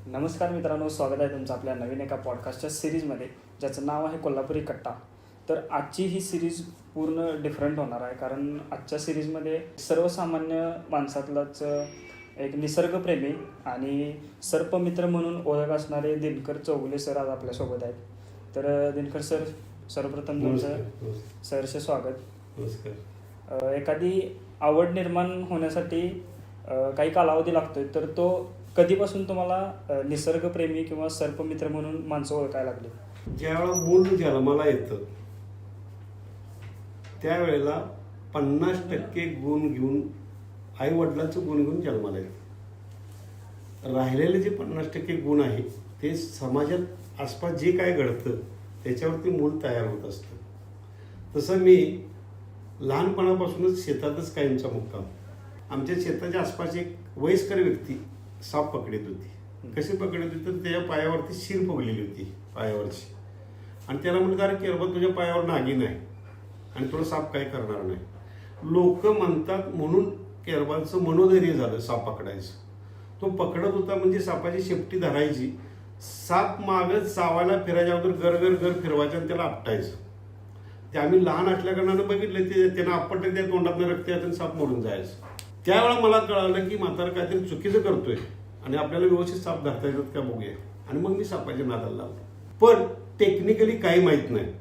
नमस्कार मित्रांनो, स्वागत आहे तुमचं आपल्या नवीन एका पॉडकास्टच्या सिरीजमध्ये, ज्याचं नाव आहे कोल्हापुरी कट्टा. तर आजची ही सिरीज पूर्ण डिफरंट होणार आहे, कारण आजच्या सिरीजमध्ये सर्वसामान्य माणसातलाच एक निसर्गप्रेमी आणि सर्पमित्र म्हणून ओळख असणारे दिनकर चौगुले सर आज आपल्यासोबत आहेत. तर दिनकर सर, सर्वप्रथम तुमचं सरचे स्वागत. नमस्कार. एखादी आवड निर्माण होण्यासाठी काही कालावधी लागतोय, तर तो कधीपासून तुम्हाला निसर्गप्रेमी किंवा सर्पमित्र म्हणून माणसं ओळखायला लागली? ज्यावेळेला मूल जन्माला येतं त्यावेळेला 50% गुण घेऊन आई वडिलांचं गुण घेऊन जन्माला येतं. राहिलेले जे 50% गुण आहे ते समाजात आसपास जे काय घडतं त्याच्यावरती मूल तयार होत असतं. तसं मी लहानपणापासूनच शेतातच कायमचा मुक्काम. आमच्या शेताच्या आसपास एक वयस्कर व्यक्ती साप पकडत होती. कशी पकडत होती तर त्याच्या पायावरती शीर फुगलेली होती पायावरची, आणि त्याला म्हणत अरे केरबा तुझ्या पायावर नागिन आहे आणि तुला साप काय करणार नाही. लोक म्हणतात म्हणून केरबाचं मनोधैर्य झालं साप पकडायचं. तो पकडत होता म्हणजे सापाची शेपटी धरायची, साप मागच चावायला फिरायच्या अगोदर गर गर गर फिरवायचं आणि त्याला आपटायचं. ते आम्ही लहान असल्याकारणानं बघितलं, ते त्यांना आपटलं, त्या तोंडातनं रक्त यायचं आणि साप मोडून जायचं. त्यावेळेला मला कळालं की म्हातारा काहीतरी चुकीचं करतोय आणि आपल्याला व्यवस्थित साप धरता येतात का बघूया. आणि मग मी सापाच्या नादाला लागलो. पण टेक्निकली काही माहीत नाही,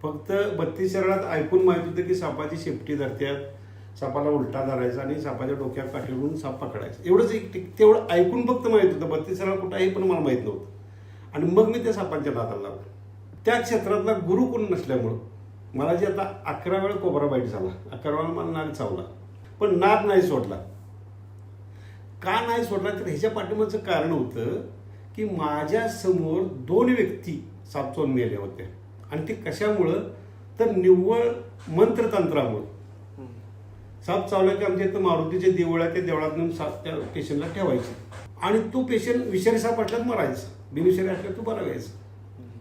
फक्त 32 शरणात ऐकून माहीत होतं की सापाची शेपटी धरत्यात, सापाला उलटा धरायचा आणि सापाच्या डोक्यात काठी घेऊन साप पकडायचं. एवढंच तेवढं ऐकून फक्त माहीत होतं. 32 शरण कुठं आहे पण मला माहीत नव्हतं. आणि मग मी त्या सापांच्या नादाला लागलो. त्या क्षेत्रातला गुरु कोण नसल्यामुळं मला जे आता 11 वेळा कोबरा बाईट झाला, 11 वेळा मला नाग चावला, पण नाद नाही सोडला. का नाही सोडला तर ह्याच्या पाठीमागचं कारण होतं की माझ्या समोर 2 व्यक्ती साप चावून मेल्या होत्या. आणि ते कशामुळं तर निव्वळ मंत्रतंत्रामुळं. साप चावला की आमच्या इथं मारुतीचे देऊळ आहे, त्या देवळात नेऊन साप त्या पेशंटला ठेवायचे आणि तो पेशंट विषारी साप असल्यात मरायचा, बिनविषारी असल्यात तो बरा व्हायचा.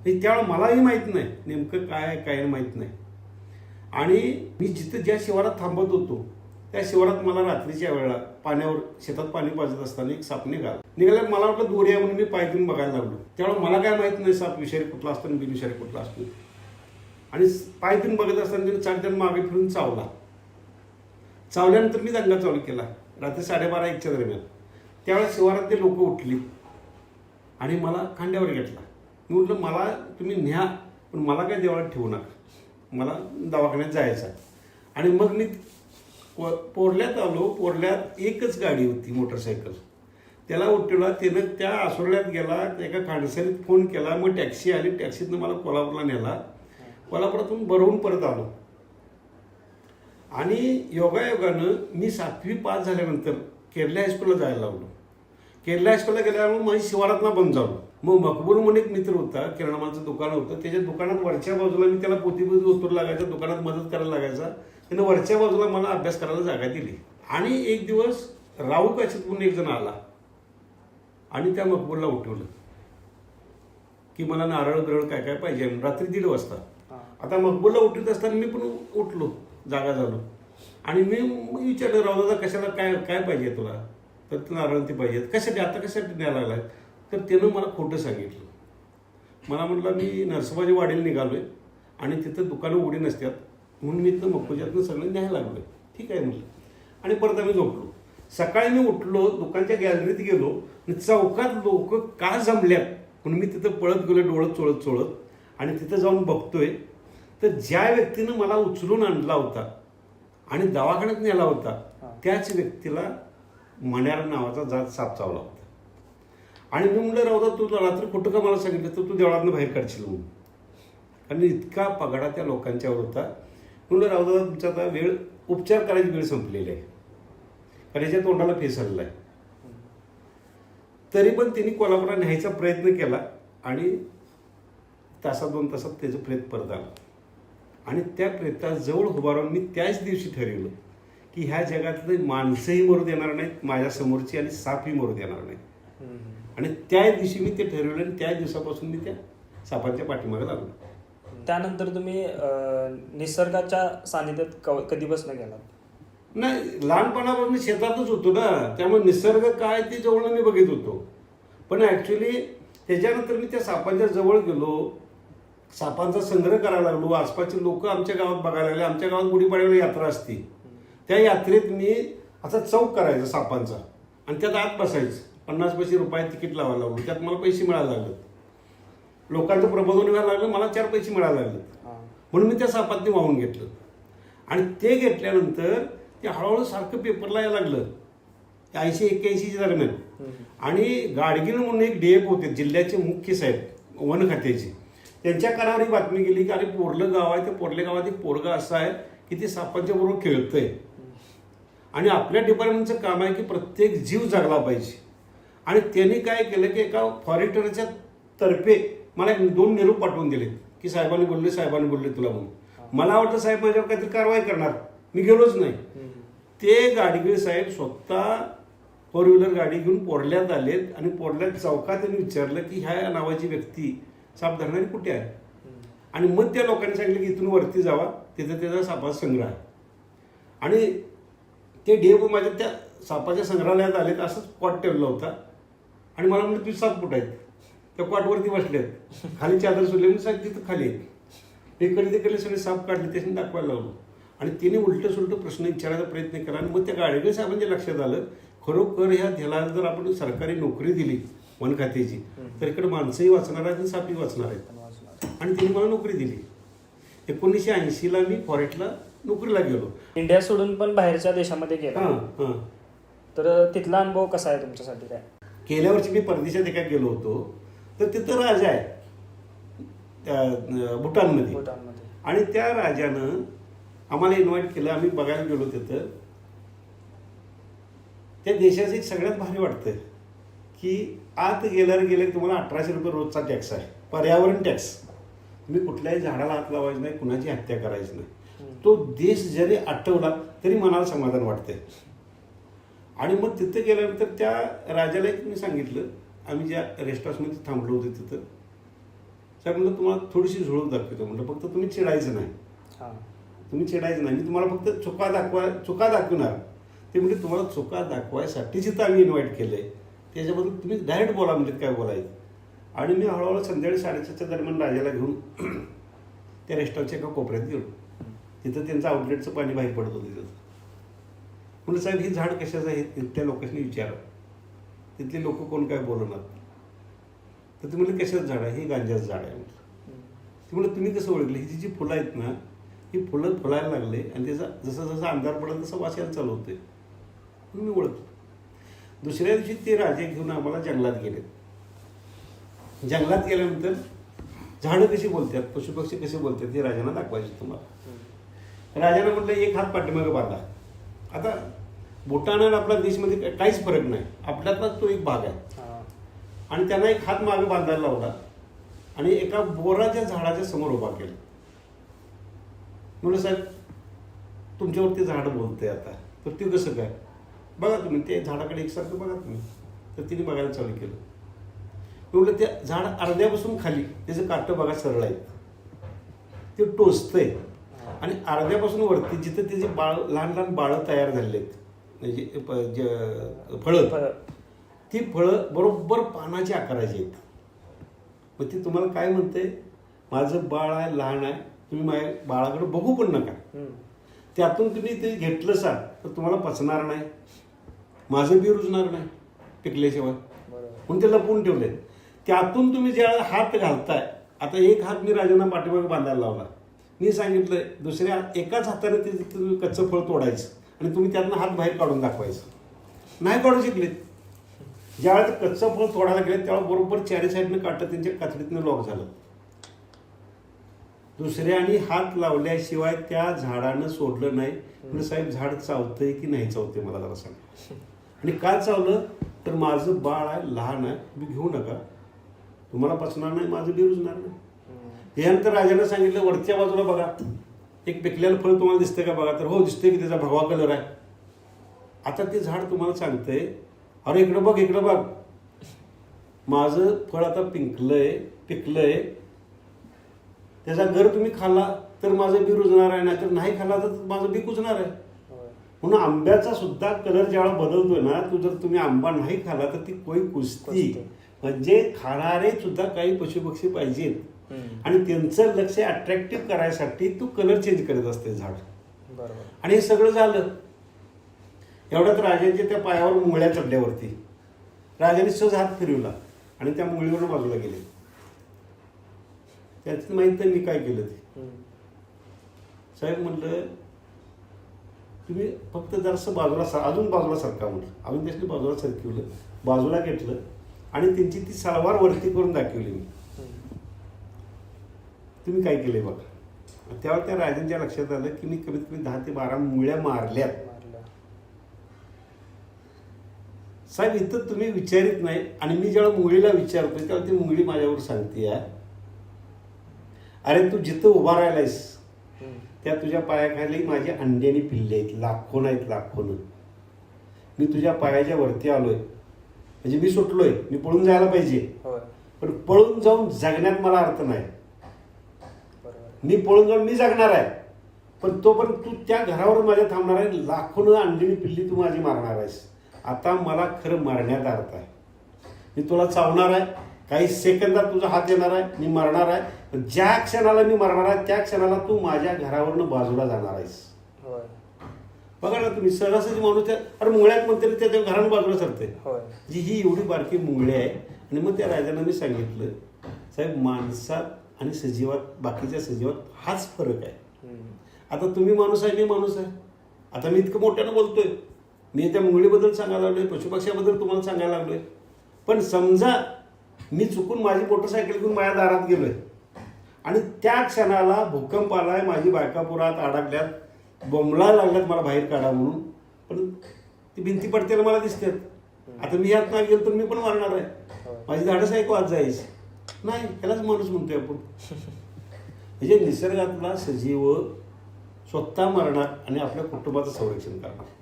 त्यावेळेला मलाही माहीत नाही नेमकं काय काय माहीत नाही. आणि मी जिथं ज्या शिवारात थांबत होतो त्या शिवारात मला रात्रीच्या वेळेला पाण्यावर शेतात पाणी पाजत असताना एक साप निघाला. मला वाटलं दोरी आहे म्हणून मी पाय घेऊन बघायला लागलो. त्यावेळेला मला काय माहित नाही साप विषारी कुठला असतो आणि बिनविषारी कुठला असतो. आणि पाय घेऊन बघत असताना त्याने चार मागे फिरून चावला. चावल्यानंतर मी दंगा चालू केला रात्री 12:30-1च्या दरम्यान. त्यावेळेला शिवारात ते लोक उठली आणि मला खांद्यावर घेतला. मी म्हटलं मला तुम्ही न्या, पण मला काय देवळात ठेवू नका, मला दवाखान्यात जायचं. आणि मग मी पोरल्यात आलो. पोरल्यात एकच गाडी होती, मोटरसायकल. त्याला उठवला, त्यानं त्या आसोरल्यात गेला, एका खांडसारीत फोन केला, मग टॅक्सी आली, टॅक्सीतनं मला कोल्हापूरला नेला. कोल्हापुरातून बरवून परत आलो. आणि योगायोगानं मी 7वी पास झाल्यानंतर केरला हायस्कूलला जायला लागलो. केरला हायस्कूलला गेल्यामुळे माझी शिवारातना बंद झालो. मग मकबूल म्हणून एक मित्र होता, किराणामालाचं दुकान होतं, त्याच्या दुकानात वरच्या बाजूला मी त्याला पोथीपोथी उतरू लागायचा, दुकानात मदत करायला लागायचा. त्यानं वरच्या बाजूला मला अभ्यास करायला जागा दिली. आणि एक दिवस राहू काशीत म्हणून एक जण आला आणि त्या मकबूलला उठवलं की मला नारळ बिरळ काय काय पाहिजे. रात्री 1:30 वाजता. आता मकबूलला उठवत असताना मी पण उठलो, जागा झालो. आणि मी विचारलं राहू दादा कशाला काय काय पाहिजे तुला. तर तू नारळ ती पाहिजेत कशासाठी, आता कशासाठी न्यायला लागलाय. तर त्यानं मला खोटं सांगितलं. मला म्हटलं मी नरसोबाची वाडीला निघालोय आणि तिथं दुकानं उघडी नसतात म्हणून मी इथं मक्कोजातनं सगळं न्यायला लागलोय. ठीक आहे म्हटलं. आणि परत आम्ही झोपलो. सकाळी मी उठलो, दुकानच्या गॅलरीत गेलो आणि चौकात लोक का जमल्यात म्हणून मी तिथं पळत गेलो, डोळत चोळत. आणि तिथं जाऊन बघतोय तर ज्या व्यक्तीनं मला उचलून आणला होता आणि दवाखान्यात नेला होता त्याच व्यक्तीला मण्यार नावाचा जात साप चावला होता. आणि मी म्हणलं राहू तू रात्री कुठं का मला सांगितलं तर तू देवळातनं बाहेर काढशील म्हणून. कारण इतका पगाडा त्या लोकांच्यावर होता. म्हणलं राहू दादा तुमचा आता वेळ, उपचार करायची वेळ संपलेली आहे, कारण याच्या तोंडाला फेस आलेला आहे. तरी पण त्यांनी कोल्हापुरात न्यायचा प्रयत्न केला आणि 1-2 तासात त्याचं प्रेत परत आलं. आणि त्या प्रेताजवळ उभा राहून मी त्याच दिवशी ठरवलं की ह्या जगातले माणसंही मरू देणार नाहीत माझ्या समोरची आणि सापही मरू देणार नाही. आणि त्या दिवशी मी ते ठरवलं आणि त्या दिवसापासून मी त्या सापांच्या पाठीमागे लागलो. त्यानंतर तुम्ही निसर्गाच्या सानिध्यात कधीपासून गेलात? नाही, लहानपणापासून शेतातच होतो ना, त्यामुळे निसर्ग काय ते जवळ मी बघित होतो. पण ॲक्च्युली त्याच्यानंतर मी त्या सापांच्या जवळ गेलो, सापांचा संग्रह करायला लागलो. आसपासचे लोक आमच्या गावात बघायला लागले. आमच्या गावात गुढीपाडव्याला यात्रा असते. त्या यात्रेत मी असा चौक करायचा सापांचा आणि त्यात आत बसायचं. 50 पैसे रुपये तिकीट लावायला लागलो. त्यात मला पैसे मिळायला लागले. लोकांचं प्रबोधन व्हायला लागलं, मला 4 पैसे मिळायला लागले. म्हणून मी त्या सापातनी वाहून घेतलं आणि ते घेतल्यानंतर ते हळूहळू सारखं पेपरला यायला लागलं 80-81च्या दरम्यान. आणि गाडगीळ म्हणून एक DF होते जिल्ह्याचे मुख्य साहेब वन खात्याचे, त्यांच्या कानावर ही बातमी गेली की अरे पोर्लं गाव आहे, त्या पोर्ले गावात एक पोरगा असा आहे की ते सापांच्या बरोबर खेळतंय आणि आपल्या डिपार्टमेंटचं काम आहे की प्रत्येक जीव जगला पाहिजे. आणि त्यांनी काय केलं की एका फॉरेस्टरच्या तर्फे मला 2 निरोप पाठवून दिले की साहेबांनी बोलले तुला म्हणून. मला वाटतं साहेब माझ्यावर काहीतरी कारवाई करणार, मी गेलोच नाही. ते गाडगीळ साहेब स्वतः 4 व्हीलर गाडी घेऊन पोर्ल्यात आलेत आणि पोर्ल्यात चौकात त्यांनी विचारलं की ह्या नावाची व्यक्ती साप धरणारी कुठे आहे. आणि मग त्या लोकांनी सांगितलं की इथून वरती जावा, तिथं त्याचा सापाचा संग्रह आहे. आणि ते DF माझ्या त्या सापाच्या संग्रहालयात आलेत, असंच कॉट ठेवला होता आणि मला म्हणलं तुझे साप कुठं आहेत. त्या कॉटवरती बसलेत, खाली चादर सोडले म्हणजे साहेब तिथं खाली आहेत. इकडे तिकडे सगळे साप काढले, त्याच्याने दाखवायला लागलो. आणि तिने उलटं सुलटं प्रश्न विचारायचा प्रयत्न केला. आणि मग त्या गाडगीळ साहेबांच्या लक्षात आलं खरोखर ह्याला जर आपण सरकारी नोकरी दिली वन खात्याची तर इकडे माणसंही वाचणार आहेत आणि सापही वाचणार आहेत. आणि तिने मला नोकरी दिली. 1980ला मी फॉरेस्टला नोकरीला गेलो. इंडिया सोडून पण बाहेरच्या देशामध्ये गेला, तर तिथला अनुभव कसा आहे तुमच्यासाठी? काय गेल्या वर्षी मी परदेशात एका गेलो होतो, तर तिथं राजा आहे भूटानमध्ये. आणि त्या राजानं आम्हाला इन्व्हाइट केलं, आम्ही बघायला गेलो. तिथं त्या देशाचं एक सगळ्यात भारी वाटतं की आत गेल्यावर तुम्हाला 1800 रुपये रोजचा टॅक्स आहे, पर्यावरण टॅक्स. तुम्ही कुठल्याही झाडाला हात लावायचं नाही, कुणाची हत्या करायची नाही. तो देश जरी आठवला तरी मनाला समाधान वाटतंय. आणि मग तिथं गेल्यानंतर त्या राजाला एक मी सांगितलं, आम्ही ज्या रेस्ट हाऊसमध्ये थांबलो होतो तिथं, साहेब म्हणलं तुम्हाला थोडीशी झुळूक दाखवतो. म्हटलं फक्त तुम्ही चिडायचं नाही, तुम्ही चिडायचं नाही, मी तुम्हाला फक्त चुका दाखवणार. ते म्हणजे तुम्हाला चुका दाखवायसाठीच इथं आम्ही इन्व्हाइट केलं आहे, त्याच्याबद्दल तुम्ही डायरेक्ट बोला म्हणजे काय बोलायचं. आणि मी हळूहळू संध्याकाळी 7:30च्या दरम्यान राजाला घेऊन त्या रेस्ट हाऊसच्या एका कोपऱ्यात गेलो. तिथं त्यांचं आउटलेटचं पाणी बाहेर पडत होतं. तिथं म्हणलं साहेब ही झाड कशाचं आहे त्या लोकांनी विचारा. तिथले लोक कोण काय बोलणार. तर ते म्हणलं कशाचं झाड आहे, हे गांजाचं झाड आहे म्हटलं. ते म्हणलं तुम्ही कसं ओळखलं, ही जी फुलं आहेत ना ही फुलं फुलायला लागले आणि त्याचा जसं जसं अंधार पडला तसं वास यायला चालू होते म्हणून मी ओळखतो. दुसऱ्या दिवशी ते राजे घेऊन आम्हाला जंगलात गेले. जंगलात गेल्यानंतर झाडं कशी बोलतात, पशुपक्षी कसे बोलतात हे राजांना दाखवायचे तुम्हाला. राजानं म्हटलं एक हात पाठीमागे बांधा. आता भूटान आणि आपल्या देशमध्ये काहीच फरक नाही, आपल्यातलाच तो एक भाग आहे. आणि त्यांना एक हात मागे बांधायला लावला आणि एका बोराच्या झाडाच्या समोर उभा केला. म्हणलं साहेब तुमच्यावरती झाड बोलतंय आता, तर ते कसं काय बघा तुम्ही, ते झाडाकडे एकसारखं बघा तुम्ही. तर तिने बघायला चालू केलं. म्हणलं त्या झाड अर्ध्यापासून खाली त्याचं काटं बघा सरळ आहे, ते टोचतंय. आणि अर्ध्यापासून वरती जिथं त्याचे लहान लहान बाळं तयार झालेले आहेत, म्हणजे फळं, ती फळं बरोबर पानाच्या आकाराची आहेत. मग ती तुम्हाला काय म्हणते, माझं बाळ आहे, लहान आहे, तुम्ही माझ्या बाळाकडे बघू पण नका. त्यातून तुम्ही ते घेतलं सा तर तुम्हाला पचणार नाही, माझं बी रुजणार नाही पिकल्याशिवाय, म्हणून ते लपवून ठेवले. त्यातून तुम्ही ज्या हात घालताय, आता एक हात मी राजांना पाठीमागे बांधायला लावला. मी सांगितलंय दुसऱ्या एकाच हाताने ते तुम्ही कच्चं फळ तोडायचं आणि तुम्ही त्यातनं हात बाहेर काढून दाखवायचं. नाही काढू शकलेत. ज्यावेळेस कच्चं फळ तोडायला गेले त्यावेळेस बरोबर 4 साईडनं काटत त्यांच्या कातडीतनं लॉक झालं. दुसऱ्याने हात लावल्याशिवाय त्या झाडानं सोडलं नाही. म्हणजे साहेब झाड चावतंय की नाही चावतंय मला जरा सांग. आणि काय चावलं तर माझं बाळ आहे, लहान आहे, मी घेऊ नका, तुम्हाला पचणार नाही, माझं बी रुजणार नाही. यानंतर राजानं सांगितलं वरच्या बाजूला बघा, एक पिकलेलं फळ तुम्हाला दिसतंय का बघा. तर हो दिसतंय की त्याचा भगवा कलर आहे. आता ते झाड तुम्हाला सांगतंय अरे इकडं बघ, इकडं बघ, माझं फळ आता पिकलंय, त्याचा गर तुम्ही खाल्ला तर माझं बी रुजणार आहे, नाहीतर नाही खाल्ला तर माझं बी कुजणार आहे. म्हणून आंब्याचा सुद्धा कलर ज्यावेळेला बदलतोय ना, तो जर तुम्ही आंबा नाही खाल्ला तर ती कोई कुजती, म्हणजे खाणारे सुद्धा काही पशुपक्षी पाहिजेत आणि त्यांचं लक्ष अट्रॅक्टिव्ह करायसाठी तू कलर चेंज करत असते झाड. बरोबर. आणि हे सगळं झालं एवढ्यात राजाच्या त्या पायावर मुंगळ्या चढल्यावरती राजाने सहज हात फिरवला आणि त्या मुंगळीवरून बाजूला गेले. त्याची माहित नाही मी काय केलं ते. साहेब म्हटलं तुम्ही फक्त जरासं बाजूला अजून बाजूला सरका म्हटलं. अजून त्याची बाजूला सरकवलं, बाजूला घेतलं आणि त्यांची ती सलवार वरती करून दाखवली मी. तुम्ही काय केलंय बघा. त्यावर त्या राजांच्या लक्षात आलं की मी कमीत कमी 10 ते 12 मुंगळ्या मारल्यात. साहेब इथं तुम्ही विचारित नाही आणि मी जेव्हा मुंगळीला विचारतोय तेव्हा ती मुंगळी माझ्यावर सांगते अरे तू जिथं उभा राहिलायस त्या तुझ्या पायाखाली माझी अंडी आणि पिल्ले आहेत, लाखोन आहेत, लाखोन. मी तुझ्या पायाच्या वरती आलोय म्हणजे मी सुटलोय, मी पळून जायला पाहिजे, पण पळून जाऊन जगण्यात मला अर्थ नाही. मी पळून जाऊन मी जगणार आहे पण तोपर्यंत तू त्या घरावर माझ्या थांबणार आहे, लाखोन अंडी आणि पिल्ली तू माझी मारणार आहेस. आता मला खरं मारण्यात अर्थ आहे. मी तुला चावणार आहे, काही सेकंदात तुझा हात येणार आहे, मी मरणार आहे. ज्या क्षणाला मी मरणार आहे त्या क्षणाला तू माझ्या घरावरनं बाजूला जाणार आहेस. बघा ना तुम्ही सहजासहजी माणूस अरे मुंगळ्यात म्हणते त्या घरानं बाजूला सरते. जी ही एवढी बारकी मुंगळी आहे. आणि मग त्या राजांना मी सांगितलं साहेब माणसात आणि सजीवात बाकीच्या सजीवात हाच फरक आहे. आता तुम्ही माणूस आहे, मी माणूस आहे. आता मी इतकं मोठ्यानं बोलतोय, मी त्या मुंगळीबद्दल सांगायला लागलोय, पशुपक्ष्याबद्दल तुम्हाला सांगायला लागलोय. पण समजा मी चुकून माझी मोटरसायकल घेऊन माझ्या दारात गेलोय आणि त्या क्षणाला भूकंप आलाय, माझी बायका पुरात अडकल्यात, बोंबला लागल्यात मला बाहेर काढा म्हणून, पण ती भिंती पडतेला मला दिसतात. आता मी यात नाही गेलो तर मी पण मारणार आहे. माझी धाडस ऐकू आज जायची नाही. त्यालाच माणूस म्हणतोय आपण. म्हणजे निसर्गातला सजीव स्वतः मरणार आणि आपल्या कुटुंबाचं संरक्षण करणार.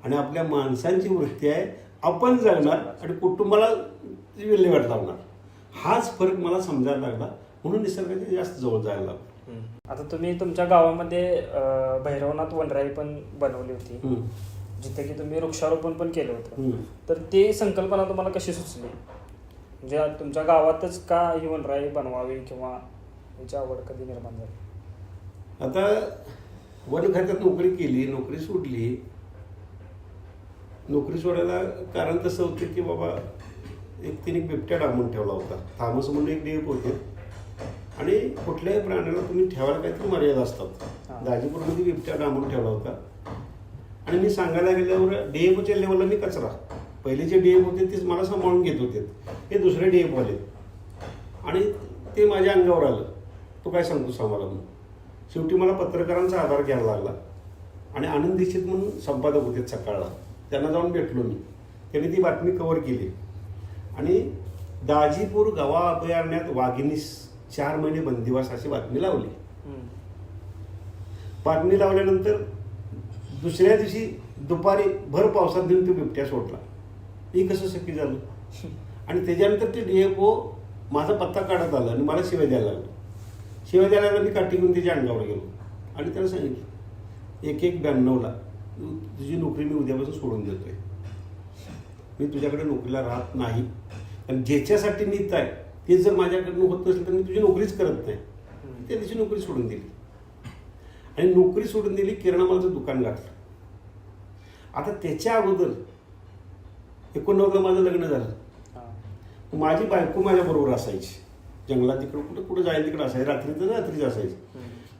आणि आपल्या माणसांची वृत्ती आहे आपण जगणार आणि कुटुंबाला विल्हेवाट लावणार. हाच फरक मला समजायला लागला म्हणून निसर्गाच्या जास्त जवळ जायला लागला. आता तुम्ही तुमच्या गावामध्ये भैरवनाथ वनराई पण बनवली होती, जिथे की तुम्ही वृक्षारोपण पण केलं होतं. तर ती संकल्पना तुम्हाला कशी सुचली? म्हणजे तुमच्या गावातच का ही वनराई बनवावी किंवा याची आवड कधी निर्माण झाली? आता वन खात्यात नोकरी केली, नोकरी सोडली. नोकरी सोडायला कारण तसं होतं की बाबा तिने बिबट्या डांबून ठेवला होता. थामस म्हणून एक डेप होते आणि कुठल्याही प्राण्याला तुम्ही ठेवायला काहीतरी मर्यादा असतात. दाजीपूरमध्ये बिबट्या डांबून ठेवला होता आणि मी सांगायला गेल्यावर डीएफओच्या लेवलला मी कचरा. पहिले जे डीएफ होते तेच मला सांभाळून घेत होते, हे दुसरे डीएफ आले आणि ते माझ्या अंगावर आलं. तो काय सांगतो आम्हाला म्हणून. शेवटी मला पत्रकारांचा आधार घ्यायला लागला आणि आनंद दीक्षित म्हणून संपादक होते सकाळला, त्यांना जाऊन भेटलो मी. त्यांनी ती बातमी कव्हर केली आणि दाजीपूर गवा अभयारण्यात वाघिणीस 4 महिने बंदिवास अशी बातमी लावली. बातमी लावल्यानंतर दुसऱ्या दिवशी दुपारी भर पावसात देऊन तो बिबट्या सोडला. हे कसं शक्य झालं? आणि त्याच्यानंतर ते डीएफओ माझा पत्ता काढत आला आणि मला शिवाय द्यायला लागलो. शिवाय द्यायला लागला मी काठी घेऊन त्याच्या अंगावर गेलो आणि त्याला सांगितलं 1192ला तुझी नोकरी मी उद्यापासून सोडून देतोय. मी तुझ्याकडे नोकरीला राहत नाही आणि ज्याच्यासाठी मी इथं आहे ते जर माझ्याकडनं होत नसेल तर मी तुझी नोकरीच करत नाही. त्या दिवशी नोकरी सोडून दिली आणि नोकरी सोडून दिली. किराणामालाचं दुकान गाठलं. आता त्याच्या अगोदर 89ला माझं लग्न झालं. माझी बायको माझ्याबरोबर असायची. जंगलात तिकडं कुठं कुठं जायला तिकडं असायची. रात्रीच असायची.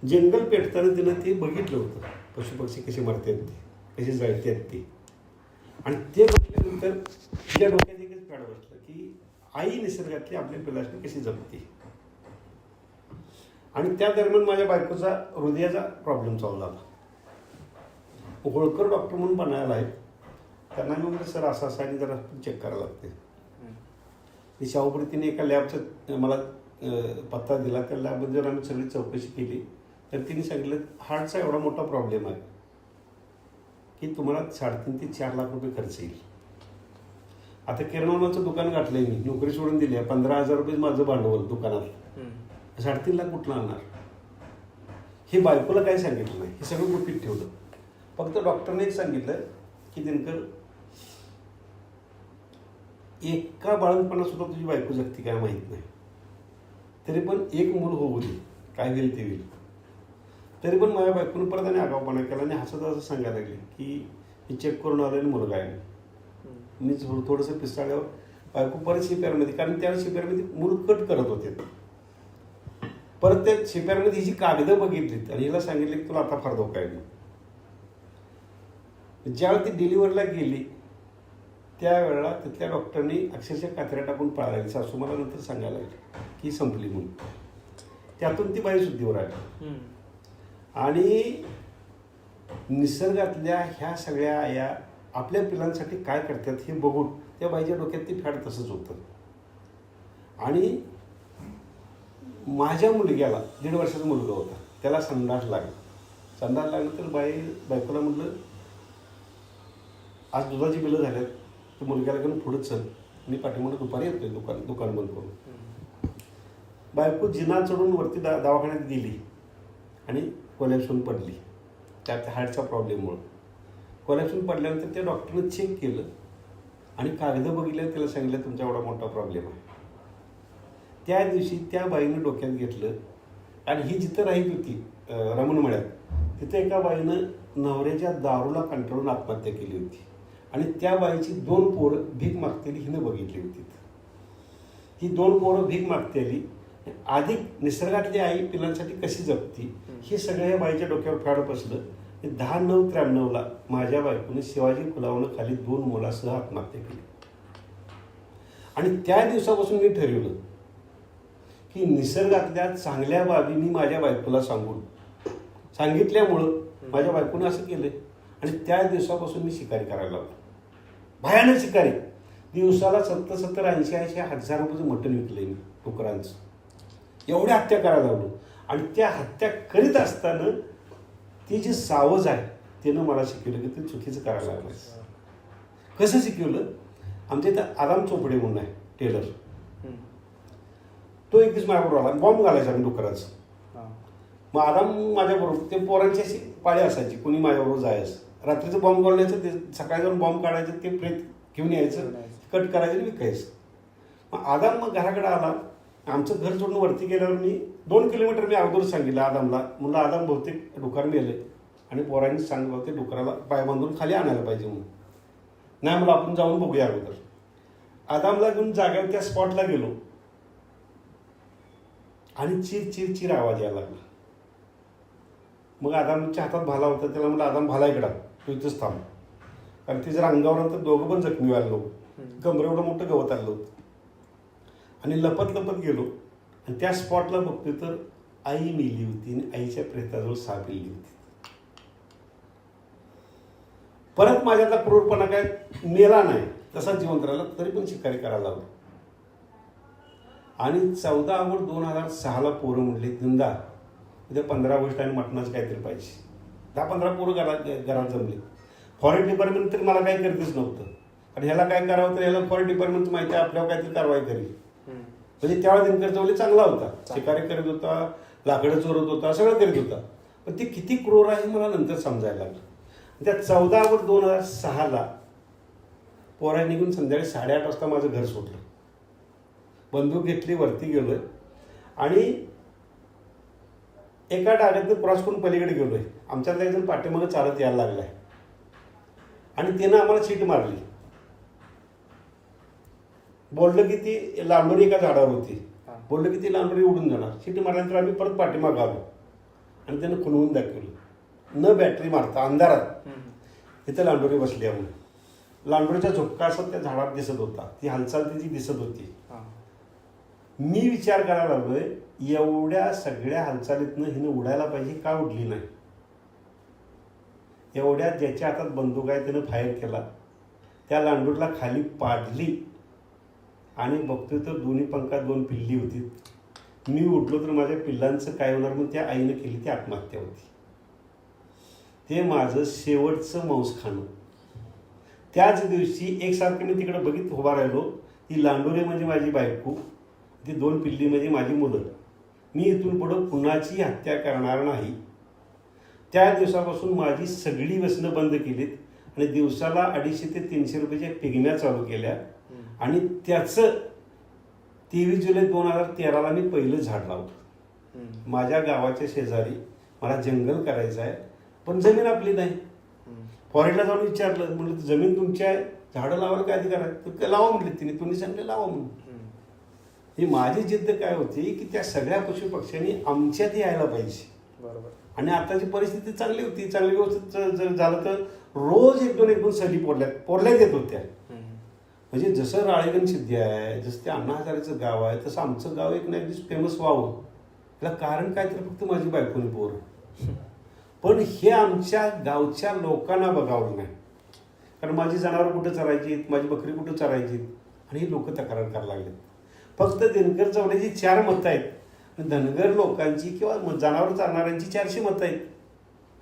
जंगल पेटताना तिनं ते बघितलं होतं, पशुपक्षी कसे मरतात ते, कसे जळतात ते. आणि ते बघितल्यानंतर तिच्या डोक्यात एकच फॅड बसलं की आई निसर्गातली आपल्या पिलासनी कशी जपते. आणि त्या दरम्यान माझ्या बायकोचा हृदयाचा प्रॉब्लेम चालू झाला. होळकर डॉक्टर म्हणून बनायला आहे. त्यांना मी म्हटलं सर असं असं आणि जरा चेक करायला लागते. ती शाहूपुरीतीने एका लॅबचा मला पत्ता दिला. त्या लॅबमध्ये जर आम्ही सगळी चौकशी केली तर तिने सांगितलं हार्टचा एवढा मोठा प्रॉब्लेम आहे की तुम्हाला 3.5 ते 4 लाख रुपये खर्च येईल. आता किराणामालाचं दुकान गाठलंय मी, नोकरी सोडून दिली आहे. 15,000 रुपये माझं भांडवल दुकानात. 3.5 लाख कुठलं आणणार? हे बायकोला काही सांगितलं नाही, हे सगळं गुपित ठेवलं. फक्त डॉक्टरने एक सांगितलं की दिनकर एका बाळंतपणात सुद्धा तुझी बायको जगती काय माहीत नाही. तरी पण एक मूल होऊ दे, काय होईल ते होईल. तरी पण माझ्या बायकोनं परत आणि आगाऊपणा केला आणि हसत असं सांगायला लागले की मी चेक करून आलो आणि मुलगा आहे. मी थोडंसं पिसाळल्यावर बायको परत शिप्यारमध्ये, कारण त्यावेळेस शिप्यारमध्ये मूल कट करत होते. परत त्या शिप्यारमध्ये हिची कागदं बघितलीत आणि हिला सांगितले की तुला आता फार धोका आहे. ज्यावेळी ती डिलिव्हरीला गेली त्यावेळेला तिथल्या डॉक्टरनी अक्षरशः कात्र्या टाकून पळायला लागली. सासू मला नंतर सांगायला लागली की संपली म्हणून. त्यातून ती बाई शुद्धीवर आली. आणि निसर्गातल्या ह्या सगळ्या या आपल्या पिलांसाठी काय करतात हे बघून त्या बाईच्या डोक्यात ती फॅड तसंच होतं. आणि माझ्या मुलग्याला 1.5 वर्षाचा मुलगा होता, त्याला संडास लागलं तर बायकोला म्हटलं आज दुधाची बिलं झाल्यात, तर मुलग्याला घेऊन पुढं चल, मी पाठीमागं दुपारी येतोय दुकान बंद करून. बायको जिना चढून वरती दवाखान्यात गेली आणि कोलॅप्सून पडली. त्यात हार्टचा प्रॉब्लेममुळं कोलॅप्सून पडल्यानंतर त्या डॉक्टरनं चेक केलं आणि कागदं बघितलं, त्याला सांगितलं तुमचा एवढा मोठा प्रॉब्लेम आहे. त्या दिवशी त्या बाईनं डोक्यात घेतलं आणि ही जिथं राहीत होती रमणमळ्यात, तिथं एका बाईनं नवऱ्याच्या दारूला कंटाळून आत्महत्या केली होती. आणि त्या बाईची 2 पोरं भीक मागतेली हिनं बघितली होती. ही 2 पोरं भीक मागतेली अधिक निसर्गातली आई पिलांसाठी कशी जगती हे सगळ्या या बाईच्या डोक्यावर फॅड बसलं. 10/9/93 माझ्या बायकोने शिवाजी पुलावनं खाली 2 मुलासह आत्महत्या केली. आणि त्या दिवसापासून मी ठरवलं की निसर्गातल्या चांगल्या बाबींनी माझ्या बायकोला सांगितल्यामुळं माझ्या बायकोनं असं केलं. आणि त्या दिवसापासून मी शिकारी करायला लागलो, भयानक शिकारी. दिवसाला 70-80 हजार रुपयाचं मटण विकलंय मी डुकरांचं. एवढ्या हत्या करायला लागलो. आणि त्या हत्या करीत असताना ती जी सावज आहे तिनं मला शिकवलं की ते चुकीचं करायला लागलं. कसं शिकवलं? आमच्या इथं आराम चोपडे म्हणून आहे टेलर, तो एक दिवस माझ्याबरोबर आला. बॉम्ब घालायचा आम्ही डुकराचं. मग आराम माझ्याबरोबर, ते पोरांची अशी पाळी असायची, कोणी माझ्याबरोबर जायचं. रात्रीचं बॉम्ब घालायचं, ते सकाळी जाऊन बॉम्ब काढायचं, ते प्रेत घेऊन यायचं, कट करायचं आणि विकायचं. मग आदाम मग घराकडे आला. आमचं घर सोडून वरती गेल्यावर मी 2 किलोमीटर मी अगोदर सांगितलं आदामला, म्हणलं आदाम बहुतेक डुकार मेले आणि पोरांनी सांगितलं बहुतेक डुकराला पाय बांधून खाली आणायला पाहिजे म्हणून. नाही मला आपण जाऊन बघूया अगोदर. आदामला घेऊन जागेवर त्या स्पॉटला गेलो आणि चिर आवाज यायला लागला. मग आदामच्या हातात भाला होता, त्याला म्हणलं आदाम भाला इकडा, तू इथंच थांब, कारण ती जर अंगावर नंतर दोघं पण जखमी व्हायला नको. कमरे एवढं मोठं गवत आलं होतं. आणि लपत गेलो आणि त्या स्पॉटला बघतोय तर आई मेली होती आणि आईच्या प्रेताजवळ 6 पिल्ली होती. परत माझ्यातला क्रूरपणा काय मेला नाही, तसा जिवंत राहिला, तरी पण शिकारी करायला लागलो. आणि 14 ऑगस्ट 2006 पोरं म्हणली निंदा उद्या 15 ऑगस्ट आणि मटणाचं काहीतरी पाहिजे. 10-15 पोरं घरात जमले. फॉरेस्ट डिपार्टमेंट तरी मला काही करतेच नव्हतं, आणि ह्याला काय करावं तर ह्याला फॉरेस्ट डिपार्टमेंट माहिती आहे आपल्यावर काहीतरी कारवाई करेल. म्हणजे त्यावेळेस दिनकर चौले चांगला होता, शिकारी करत होता, लाकडं चोरत होता, सगळं करीत होता. पण ते किती क्रूर आहे मला नंतर समजायला लागलं. त्या 14 ऑगस्ट 2006 पोरा निघून संध्याकाळी 8:30 वाजता माझं घर सोडलं. बंदूक घेतली, वरती गेलोय आणि एका डाव्यातनं क्रॉस करून पलीकडे गेलोय. आमच्यातला एक जण पाठीमागं चालत यायला लागलाय आणि त्यानं आम्हाला सीट मारली. बोललं की ती लांडोरी एका झाडावर होती, बोललं की ती लांडोरी उडून जाणार. सीट मारल्यानंतर आम्ही परत पाठीमागं आलो आणि त्यानं खुणवून दाखवलं, न बॅटरी मारता अंधारात इथं लांडोरी बसली आहे म्हणून. लांडोरीचा झोपका असं त्या झाडात दिसत होता, ती हालचाल तिची दिसत होती. मी विचार करायला लागलोय एवढ्या सगळ्या हालचालीतनं हिनं उडायला पाहिजे, का उडली नाही? एवढ्या ज्याच्या हातात बंदूक आहे त्यानं फायर केला, त्या लांडोरीला खाली पाडली आणि बघतोय तर दोन्ही पंखात 2 पिल्ली होती. मी उठलो तर माझ्या पिल्लांचं काय होणार? मग त्या आईनं केली ती आत्महत्या होती. ते माझं शेवटचं मांस खाणं. त्याच दिवशी एकसारखं मी तिकडे बघित उभा राहिलो. ती लांडोरी म्हणजे माझी बायको, ती 2 पिल्ली म्हणजे माझी मुलं. मी इथून पुढं कुणाची हत्या करणार नाही. त्या दिवसापासून माझी सगळी व्यसनं बंद केलीत आणि दिवसाला 250 ते 300 रुपयाच्या पिगम्या चालू केल्या. आणि त्याचं 23 जुलै 2013ला मी पहिलं झाड लावलं. माझ्या गावाच्या शेजारी मला जंगल करायचं आहे, पण जमीन आपली नाही. फॉरेस्टला जाऊन विचारलं, म्हणलं जमीन तुमची आहे, झाडं लावायला काय अधिकार आहे? तर लावा म्हटले तिने, तुम्ही सांगले लावा म्हणून. ही माझी जिद्द काय होती की त्या सगळ्या पशु पक्ष्यांनी आमच्यात यायला पाहिजे. बरोबर. आणि आताची परिस्थिती चांगली होती, चांगली व्यवस्थित जर झालं तर रोज एक दोन सहली पोरल्यात येत होत्या. म्हणजे जसं राळेगण सिद्धी आहे, जसं ते अण्णा हजारेचं गाव आहे, तसं आमचं गाव एक नाही फेमस व्हावं. त्याला कारण काय तर फक्त माझी बायकोनी पोर. पण हे आमच्या गावच्या लोकांना बघावलं नाही. कारण माझी जनावरं कुठं चरायची, माझी बकरी कुठं चरायची, आणि ही लोक तक्रार करायला लागले. फक्त दिनकर चौधरीची 4 मतं आहेत, धनगर लोकांची किंवा जनावर चालणाऱ्यांची 400 मतं आहेत.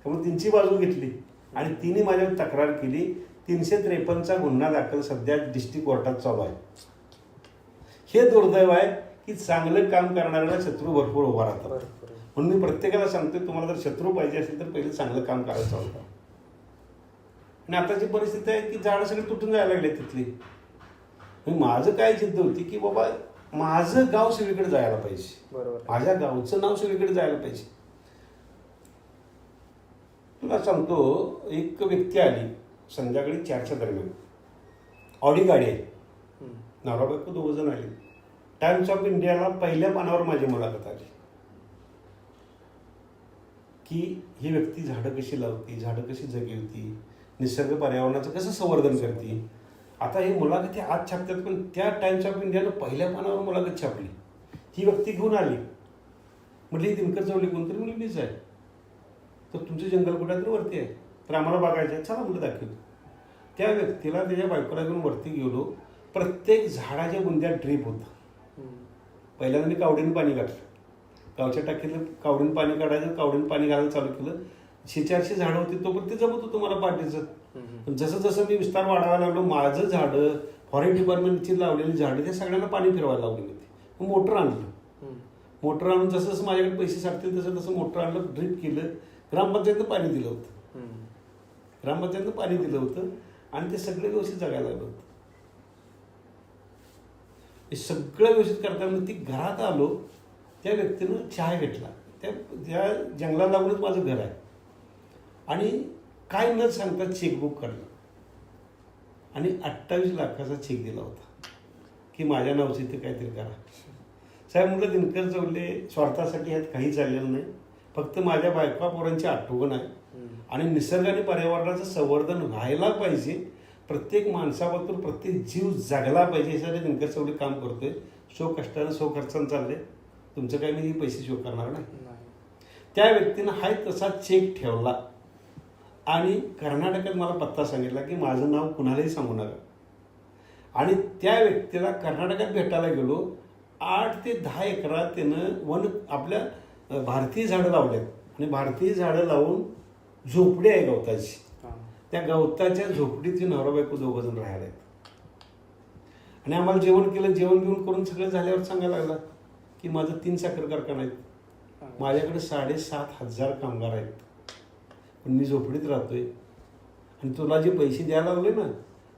त्यामुळे त्यांची बाजू घेतली आणि तिने माझ्यावर तक्रार केली. 353चा गुन्हा दाखल सध्या डिस्ट्रिक्ट कोर्टात चालू आहे. हे दुर्दैव आहे की चांगलं काम करणाऱ्याला शत्रू भरपूर उभा राहतात. म्हणून मी प्रत्येकाला सांगतोय, तुम्हाला जर शत्रू पाहिजे असेल तर पहिले चांगलं काम करायला चालू करा. आणि आताची परिस्थिती आहे की झाडं सगळे तुटून जायला लागले तिथली. माझं काय जिद्द होती की बाबा माझं गाव सगळीकडे जायला पाहिजे, बरोबर, माझ्या गावचं नाव सगळीकडे जायला पाहिजे. तुला सांगतो, एक व्यक्ती आली संध्याकाळी 4च्या दरम्यान, ऑडी गाडी आहे, नवरा बायको 2 जण आले. टाइम्स ऑफ इंडियाला पहिल्या पानावर माझी मुलाखत आली की ही व्यक्ती झाडं कशी लावती, झाडं कशी जगवती, निसर्ग पर्यावरणाचं कसं संवर्धन करते. आता ही मुलाखती आज छापतात, पण त्या टाइम्स ऑफ इंडियानं पहिल्या पानावर मुलाखत छापली. ही व्यक्ती घेऊन आली, म्हटली दिनकर चौधरी कोणतरी, मुली मीच आहे. तर तुमचं जंगल कुठं तर वरती आहे, तर आम्हाला बघायचं आहे, चला मुलं दाखवतो. त्या व्यक्तीला त्याच्या बायकोला घेऊन वरती गेलो. प्रत्येक झाडाच्या बुंद्यात ड्रीप होता. पहिल्यांदा मी कावडीने पाणी घातलं, गावच्या टाकीतलं कावडीने पाणी काढायचं, कावडीने पाणी घालायला चालू केलं. 400 झाडं होती, तोपर्यंत ते जमत होतं मला पाठीचं. पण जसं जसं मी विस्तार वाढवायला लागलो, माझं झाडं, फॉरेस्ट डिपार्टमेंटची लावलेली झाडं, त्या सगळ्यांना पाणी फिरवायला लावली होती. मोटर आणलं, मोटर आणून जसं जसं माझ्याकडे पैसे साठतील तसं तसं मोटर आणलं, ड्रीप केलं. ग्रामपंचायतनं पाणी दिलं होतं, ग्रामपंचायतनं पाणी दिलं होतं आणि ते सगळं व्यवस्थित जगायला लागलं होतं. हे सगळं व्यवस्थित करताना ती घरात आलो, त्या व्यक्तीनं चहा घेतला. त्या जंगलाला लागूनच माझं घर आहे. आणि काय न सांगता चेकबुक काढलं आणि 28 लाखाचा चेक दिला होता की माझ्या नावचं इथे काहीतरी करा. साहेब म्हटलं दिनकर चौधरी स्वार्थासाठी ह्यात काही चाललेलं नाही, फक्त माझ्या बायका पोरांची आठवण आहे आणि निसर्ग आणि पर्यावरणाचं संवर्धन व्हायला पाहिजे. प्रत्येक माणसाबद्दल प्रत्येक जीव जगला पाहिजे यासाठी दिनकर चौधरी काम करतोय. सो कष्टानं सो खर्चानं चालले. तुमचं काही मी पैसे शो करणार नाही. त्या व्यक्तीनं हाय तसा चेक ठेवला आणि कर्नाटकात मला पत्ता सांगितला की माझं नाव कुणालाही सांगू नका. आणि त्या व्यक्तीला कर्नाटकात भेटायला गेलो. 8 ते 10 एकरात त्यानं आपल्या भारतीय झाडं लावल्यात आणि भारतीय झाडं लावून झोपडी आहे गवताची. त्या गवताच्या झोपडीत नवरा बायको 2 जण राहायला आहेत. आणि आम्हाला जेवण केलं, जेवण घेऊन करून सगळं झाल्यावर सांगायला लागला की माझं 3 साखर कारखाना आहेत, माझ्याकडे 7,500 कामगार आहेत, पण मी झोपडीत राहतोय आणि तुला जे पैसे द्यायला लागले ना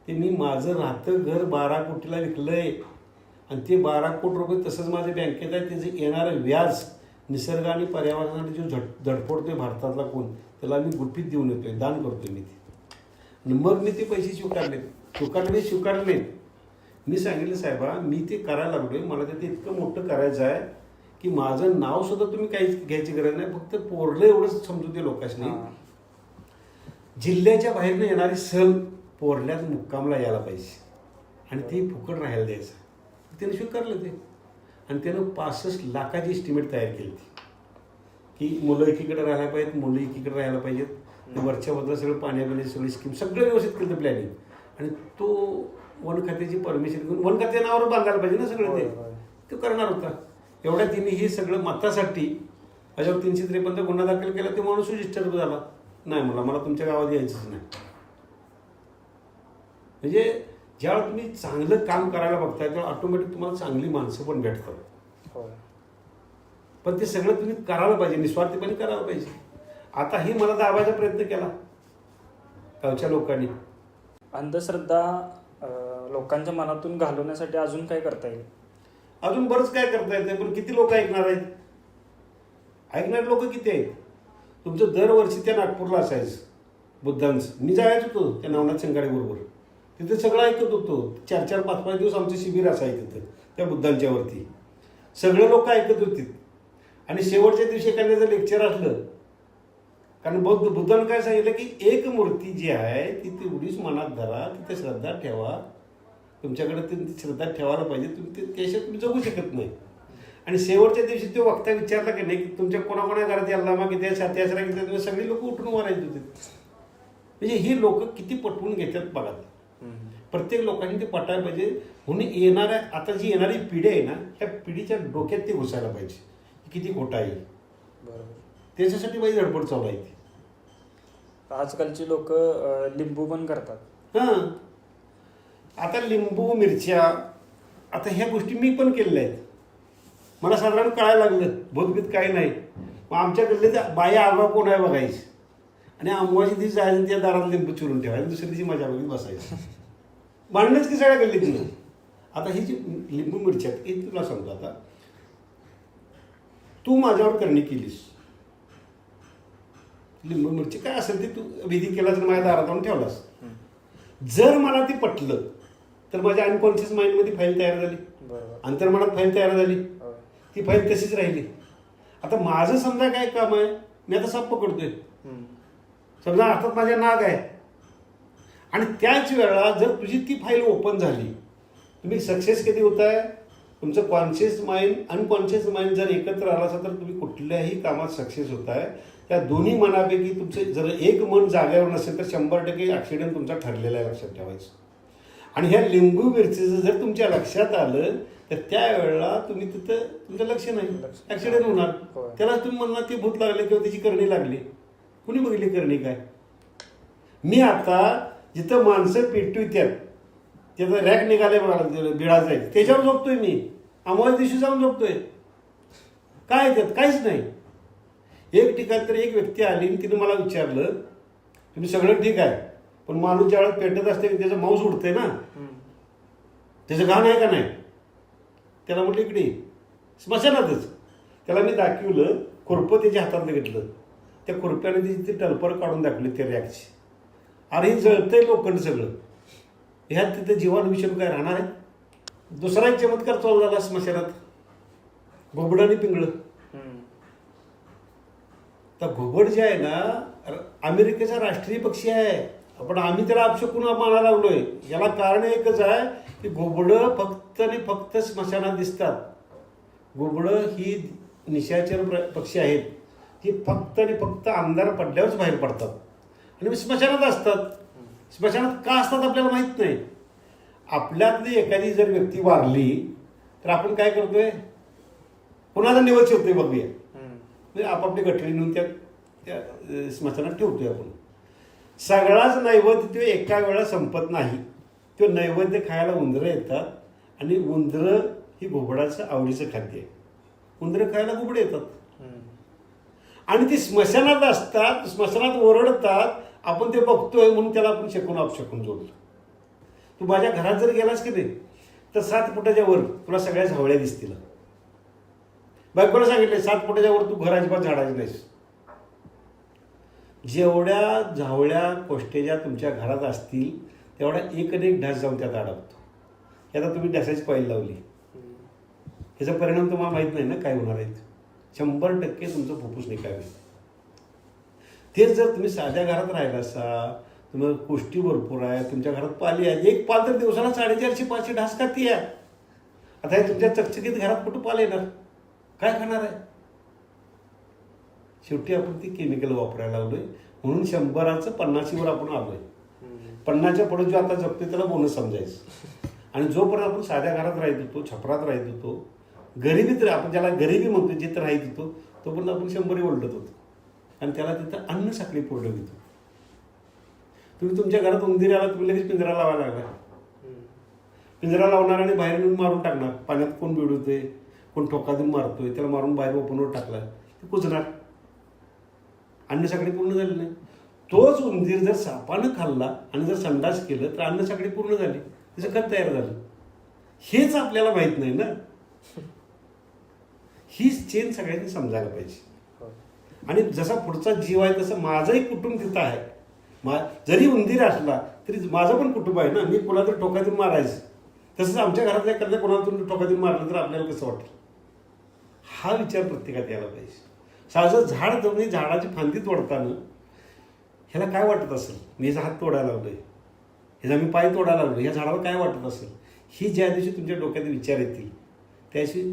ते मी माझं राहतं घर 12 कोटीला विकलंय आणि ते 12 कोटी रुपये तसंच माझ्या बँकेत आहे. त्याचं येणारं व्याज निसर्ग आणि पर्यावरणासाठी जो धडपडतोय भारतातला कोण, त्याला मी गुपित देऊन येतोय, दान करतोय मी ते. आणि मग मी ते पैसे स्वीकारले. मी सांगितलं साहेबा मी ते करायला लागलोय, मला ते इतकं मोठं करायचं आहे की माझं नाव सुद्धा तुम्ही काहीच घ्यायची गरज नाही, फक्त पोरलं एवढंच समजू ते लोकांनी. जिल्ह्याच्या बाहेरनं येणारी सहल पोरल्यात मुक्कामला यायला पाहिजे आणि ते फुकट राहायला द्यायचं. त्यानं स्वीकारलं ते आणि त्यानं 65 लाखाची एस्टिमेट तयार केली की मुलं एकीकडे राहायला पाहिजेत, मुलं एकीकडे राहायला पाहिजेत. वरच्या बद्दल सगळं पाण्याबिण्याची सगळी स्कीम सगळं व्यवस्थित केलं प्लॅनिंग. आणि तो वन खात्याची परमिशन घेऊन वन खात्या नावावर बांधायला पाहिजे ना सगळं, ते करणार होता. एवढ्या तिने हे सगळं मतासाठी माझ्यावर 353 गुन्हा दाखल केला. ते माणूस डिस्टर्ब झाला, नाही मला तुमच्या गावात यायचंच नाही. म्हणजे ज्यावेळेला तुम्ही चांगलं काम करायला बघताय तेव्हा ऑटोमॅटिक तुम्हाला चांगली माणसं पण भेटतात. पण ते सगळं तुम्ही करायला पाहिजे, निस्वार्थीपणे करायला पाहिजे. आता ही मला दाबायचा प्रयत्न केला गावच्या लोकांनी. अंधश्रद्धा लोकांच्या मनातून घालवण्यासाठी अजून काय करता येईल? अजून बरंच काय करता येतं, पण किती लोक ऐकणार आहेत? ऐकणारे लोक किती आहेत? तुमचं दरवर्षी त्या नागपूरला असायचं बुद्धांचं. मी जायचं होतो त्या नवनाथ शिंगाडेबरोबर. तिथे सगळं ऐकत होतो. 4-4, 5-5 दिवस आमचं शिबिर असायचं तिथं त्या बुद्धांच्यावरती. सगळे लोक ऐकत होते. आणि शेवटच्या दिवशी एखाद्याचं लेक्चर असलं, कारण बुद्धांनी काय सांगितलं की एक मूर्ती जी आहे ती तेवढीच मनात धरा, तिथे श्रद्धा ठेवा. तुमच्याकडे ती श्रद्धा ठेवायला पाहिजे. तुम्ही त्याशिवाय तुम्ही जगू शकत नाही. आणि शेवटच्या दिवशी तो वक्ता विचारला की नाही की तुमच्या कोणाकोणा घरात यायला मग किती साथीआसरा किती, सगळी लोक उठून मारायचे होते. म्हणजे ही लोक किती पटवून घेतात बघा. प्रत्येक लोकांनी ते पटायला पाहिजे. म्हणून येणाऱ्या आता जी येणारी पिढी आहे ना, ह्या पिढीच्या डोक्यात ते घुसायला पाहिजे किती खोटा आहे. बरोबर. त्याच्यासाठी माझी धडपड चालू आहे ती. आजकालची लोक लिंबू पण करतात. हां, आता लिंबू मिरच्या आता ह्या गोष्टी मी पण केलेल्या आहेत. मला साधारण कळायला लागलं भूतभीत काही नाही. मग आमच्या गल्लीत बाया आडवा कोण आहे बघायची आणि अमवाची दिवशी जायचं त्या दारात लिंबू चिरून ठेवायचं, दुसऱ्या दिवशी माझ्या बघित बसायचं. भांडणच की सगळ्या गल्लीत. आता ही जी लिंबू मिरच्या आहेत हे तुला सांगतो. आता तू माझ्यावर करणी केलीस, लिंबू मिरची काय असेल ते तू विधी केलास आणि माझ्या दारात आणून ठेवलास. जर मला ते पटलं तर माझ्या अनकॉन्शियस माइंडमध्ये फाईल तयार झाली, अंतर्मनात फाईल तयार झाली. ती फाईल तशीच राहिली. आता माझं समजा काय काम आहे, मी आता साप पकडतोय. समजा हातात माझ्या नाग आहे आणि त्याच वेळा जर तुझी ती फाईल ओपन झाली, तुम्ही सक्सेस कधी होताय? तुमचं कॉन्शियस माइंड अनकॉन्शियस माइंड जर एकत्र आला असेल तर तुम्ही कुठल्याही कामात सक्सेस होताय. त्या दोन्ही मनापैकी तुमचं जर एक मन जागेवर नसेल तर 100% ॲक्सिडेंट तुमचा ठरलेला आहे, लक्षात ठेवायचं. आणि ह्या लिंबू मिरचीचं जर तुमच्या लक्षात आलं तर त्यावेळेला तुम्ही तिथं तुमचं लक्ष नाही, ॲक्सिडेंट होणार. त्याला तुम्ही म्हणणार ते भूत लागले किंवा त्याची करणी लागली. कुणी बघितली करणी काय? मी आता जिथं माणसं पेटवित्यात त्याचा रॅक निघाले बिळाचा आहे त्याच्यावर झोपतोय मी. अमावास्या दिवशी जाऊन झोपतोय. काय त्यात काहीच नाही. एक ठिकाण तर एक व्यक्ती आली आणि तिने मला विचारलं, तुम्ही सगळं ठीक आहे पण माणूस ज्यावेळेस पेटत असते त्याचं मांस उडतंय ना, त्याचं घाण आहे का नाही? त्याला म्हटलं इकडे स्मशानातच. त्याला मी दाखवलं, खुरपं त्याच्या हातातलं घेतलं. त्या खुरप्याने तिची टलपर काढून दाखवली त्या रॅकची. अरे हे जळतंय लोखंड सगळं. ह्यात तिथं जीवाणुविषयी काय राहणार आहे? दुसरा एक चमत्कार चालू झाला स्मशानात, घोबड आणि पिंगळं. तर घोबड जे आहे ना अमेरिकेचा राष्ट्रीय पक्षी आहे, पण आम्ही त्याला अपशकुन मानायला लागलोय. याला कारण एकच आहे की घोबडं फक्त आणि फक्त स्मशानात दिसतात. घोबडं ही निशाचर पक्षी आहेत, ही फक्त आणि फक्त अंधार पडल्यावरच बाहेर पडतात आणि स्मशानात असतात. स्मशानात का असतात आपल्याला माहीत नाही. आपल्यातली एखादी जर व्यक्ती वारली तर आपण काय करतोय, कोणाचा निवड ठेवतोय बघूया, म्हणजे आपापली गठरी नेऊन त्या स्मशानात ठेवतोय आपण. सगळाच नैवेद्य तो एका वेळा संपत नाही. तो नैवेद्य खायला उंदरं येतात आणि उंदरं ही घोबडाचं आवडीचं खाद्य आहे. उंदरं खायला घोबडे येतात आणि ती स्मशानात असतात, स्मशानात ओरडतात. आपण ते बघतोय म्हणून त्याला आपण शकून अपशकून जोडलं. तू माझ्या घरात जर गेलास की नाही तर 7 फुटाच्या वर तुला सगळ्या झावळ्या दिसतील. बायकोला सांगितले 7 फुटाच्या वर तू घर अजिबात झाडायची नाहीस. जेवढ्या झावळ्या कोष्टेच्या तुमच्या घरात असतील तेवढा एक आणि एक ढास जाऊन त्यात अडकतो. आता तुम्ही ढासाची पाईल लावली, ह्याचा परिणाम तुम्हाला माहीत नाही ना काय होणार आहे. 100% तुमचं फुफ्फुस निकामी. तेच जर तुम्ही साध्या घरात राहिला असा, तुम्हाला गोष्टी भरपूर आहे, तुमच्या घरात पाली आहे, एक पाल तर दिवसाला 450-500 ढास खाती आहे. आता हे तुमच्या चकचकीत घरात कुठं पाल येणार, काय खाणार आहे? शेवटी आपण ती केमिकल वापरायला लागलोय म्हणून 100चं 50वर आपण आलोय. 50च्या पुढे जो आता जगतोय त्याला बोनस समजायचं. आणि जोपर्यंत आपण साध्या घरात राहत होतो, छपरात राहत होतो, गरिबीत आपण ज्याला गरिबी म्हणतो जिथं राहत होतो तोपर्यंत आपण 100 ओलटत होतो आणि त्याला तिथं अन्न साखळी पूर्ण होतो. तुम्ही तुमच्या घरात उंदीर आला, तुम्ही लगेच पिंजरा लावायला लागला. पिंजरा लावणार आणि बाहेर नेऊन मारून टाकणार. पाण्यात कोण बिडवतोय, कोण ठोका देऊन मारतोय, त्याला मारून बाहेर ओपनवर टाकला, ते कुजणार. अन्न साखळी पूर्ण झाली नाही. तोच उंदीर जर सापानं खाल्ला आणि जर संडास केलं तर अन्न साखळी पूर्ण झाली, त्याचं खत तयार झालं. हेच आपल्याला माहीत नाही ना. हीच चेन सगळ्यांनी समजायला पाहिजे. आणि जसा पुढचा जीव आहे तसं माझंही कुटुंब तिथं आहे. जरी उंदीर असला तरी माझं पण कुटुंब आहे ना. मी कोणाला तर टोकातून मारायचं, तसंच आमच्या घरातल्या एखाद्या कोणातून टोकातून मारलं तर आपल्याला कसं वाटेल, हा विचार प्रत्येकात यायला पाहिजे. साधं झाड जमिनी झाडाची फांदी तोडताना ह्याला काय वाटत असेल, मी ह्याचा हात तोडायला लागलोय, ह्याचा मी पाय तोडायला लागलो, ह्या झाडाला काय वाटत असेल, ही ज्या दिवशी तुमच्या डोक्यात विचार येतील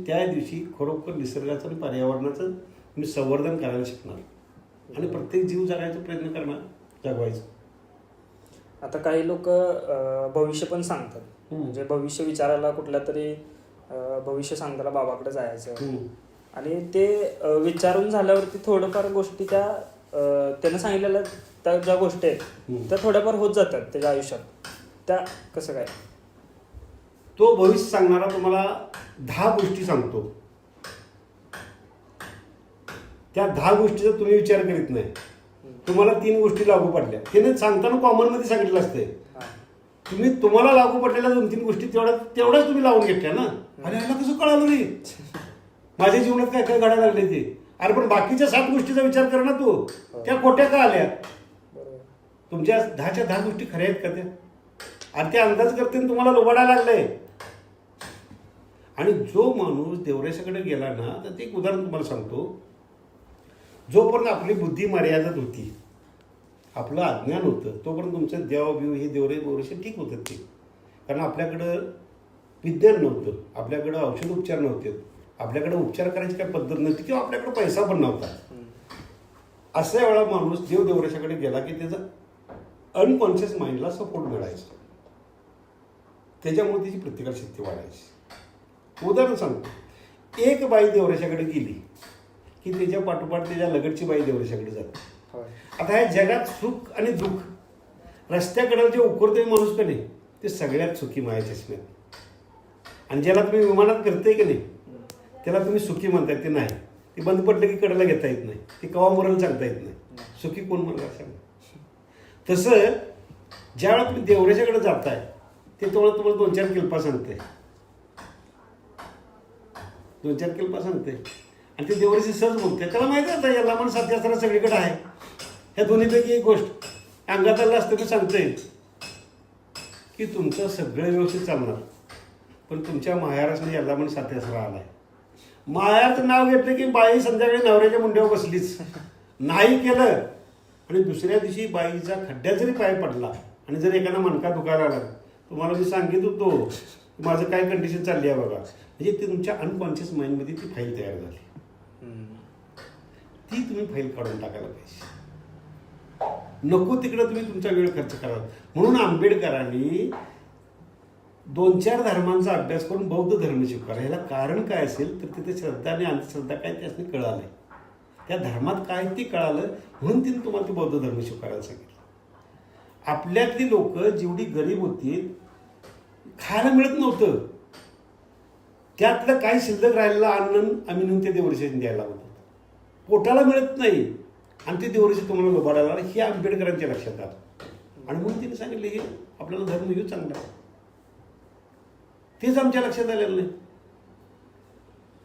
त्या दिवशी खरोखर निसर्गाचं आणि पर्यावरणाचं तुम्ही संवर्धन करायला शिकणार आणि प्रत्येक जीव जगायचा प्रयत्न करणार, जगवायचं. आता काही लोक भविष्य पण सांगतात, म्हणजे भविष्य विचारायला कुठल्या तरी भविष्य सांगताना बाबाकडे जायचं आणि ते विचारून झाल्यावरती थोडंफार गोष्टी त्यानं सांगितलेल्या त्या ज्या गोष्टी आहेत त्या थोड्याफार होत जातात त्याच्या आयुष्यात. त्या कसं काय? तो भविष्य सांगणारा तुम्हाला 10 गोष्टी सांगतो. त्या 10 गोष्टीचा तुम्ही विचार करीत नाही, तुम्हाला 3 गोष्टी लागू पडल्या. त्याने सांगताना कॉमन मध्ये सांगितलं असते, तुम्ही तुम्हाला लागू पडलेल्या 2-3 गोष्टी तेवढ्याच तुम्ही लावून घेतल्या ना. अरे ह्याला कसं कळालं नाही, माझ्या जीवनात काय काय घडायला लागले ते. अरे पण बाकीच्या 7 गोष्टीचा विचार कर ना तू, त्या खोट्या का आल्या? तुमच्या 10च्या 10 गोष्टी खऱ्या आहेत का त्या? आणि ते अंदाज करते तुम्हाला लोबाडायला लागले. आणि जो माणूस देवरेशाकडे गेला ना, तर ते एक उदाहरण तुम्हाला सांगतो. जोपर्यंत आपली बुद्धी मर्यादित होती, आपलं अज्ञान होतं, तोपर्यंत तुमचं देवबिव हे देवरेश ठीक होतं ते. कारण आपल्याकडं विज्ञान नव्हतं, आपल्याकडं औषधोपचार नव्हते, आपल्याकडे उपचार करायची काही पद्धत नव्हती किंवा आपल्याकडे पैसा पण नव्हता. अशा वेळा माणूस देवरेशाकडे गेला की त्याचं अनकॉन्शियस माइंडला सपोर्ट मिळायचा, त्याच्यामुळे त्याची प्रतिकारशक्ती वाढायची. उदाहरण सांगतो, एक बाई देवरेशाकडे गेली की त्याच्या पाठोपाठ त्याच्या लगतची बाई देवरेशाकडे जाते. आता ह्या जगात सुख आणि दुःख रस्त्याकडे जे उकरतोय माणूस का नाही, ते सगळ्यात सुखी माया चष्म्यात. आणि ज्याला तुम्ही विमानात करताय की नाही त्याला तुम्ही सुखी म्हणताय, ते नाही. ते बंद पडलं की कडेला घेता येत नाही, ते कवा मरण सांगता येत नाही. सुखी कोण म्हणणार सांग? तसं ज्यावेळेला तुम्ही देवरेशाकडे जाताय ते तुम्हाला 2-4 किल्पा सांगते, 2-4 किल्पा सांगते आणि ते देवरेशी सहज बोलते. त्याला माहिती आहे याला मन साथी असताना सगळीकडे आहे. ह्या दोन्हीपैकी एक गोष्ट अंगात आलं असतं, मी सांगते की तुमचं सगळं व्यवस्थित चालणार, पण तुमच्या माहेरासने याला मन साथी असं आलाय. मायाचं नाव घेतलं की बाई संध्याकाळी नवऱ्याच्या मुंड्यावर बसलीच. नाही केलं आणि दुसऱ्या दिवशी बाईचा खड्ड्यात जरी पाय पडला आणि जर एखादा मणका दुखायला लागला, तुम्हाला मी सांगित होतो माझं काय कंडिशन चालली आहे बघा, म्हणजे ते तुमच्या अनकॉन्शियस माइंडमध्ये ती फाईल तयार झाली. ती तुम्ही फाईल काढून टाकायला पाहिजे. नको तिकडे तुम्ही तुमचा वेळ खर्च करा. म्हणून आंबेडकरांनी 2-4 धर्मांचा अभ्यास करून बौद्ध धर्म शिकवला. ह्याला कारण काय असेल तर तिथे श्रद्धा आणि अंधश्रद्धा काय त्यासनी कळालं, त्या धर्मात काय ते कळालं, म्हणून तिने तुम्हाला ते बौद्ध धर्म शिकवायला सांगितलं. आपल्यातली लोक जेवढी गरीब होती, खायला मिळत नव्हतं, त्यातलं काही शिल्लक राहिलेलं अन्न आम्ही नेऊन ते देवरेशाने द्यायला होतं. पोटाला मिळत नाही आणि ते देवरेशी तुम्हाला लोबाडायला लागला, हे आंबेडकरांच्या लक्षात आलं. आणि म्हणून तिने सांगितलं हे आपल्याला धर्म घेऊ चांगला आहे. तेच आमच्या लक्षात आलेलं नाही.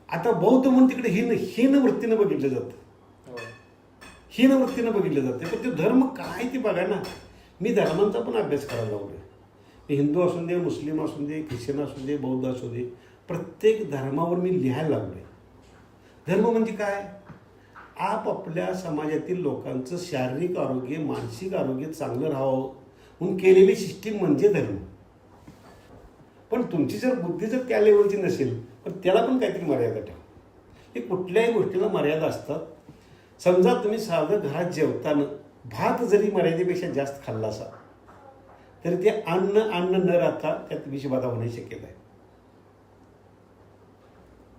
आता बौद्ध म्हणून तिकडे हीन वृत्तीनं बघितलं जातं, हीन वृत्तीनं बघितलं जातं. पण ते धर्म काय ते बघा ना. मी धर्मांचा पण अभ्यास करायला लागलोय. हिंदू असू दे, मुस्लिम असू दे, ख्रिश्चन असू दे, बौद्ध असू दे, प्रत्येक धर्मावर मी लिहायला लागलोय. धर्म म्हणजे काय? आपापल्या समाजातील लोकांचं शारीरिक आरोग्य, मानसिक आरोग्य चांगलं राहावं म्हणून केलेली सिस्टीम म्हणजे धर्म. पण तुमची जर बुद्धी जर त्या लेवलची नसेल, पण त्याला पण काहीतरी मर्यादा ठेवा. हे कुठल्याही गोष्टीला मर्यादा असतात. समजा तुम्ही साधं घरात जेवताना भात जरी मर्यादेपेक्षा जास्त खाल्ला असा तरी ते अन्न न राहता त्यात विषबाधा होण्याची शक्यता आहे.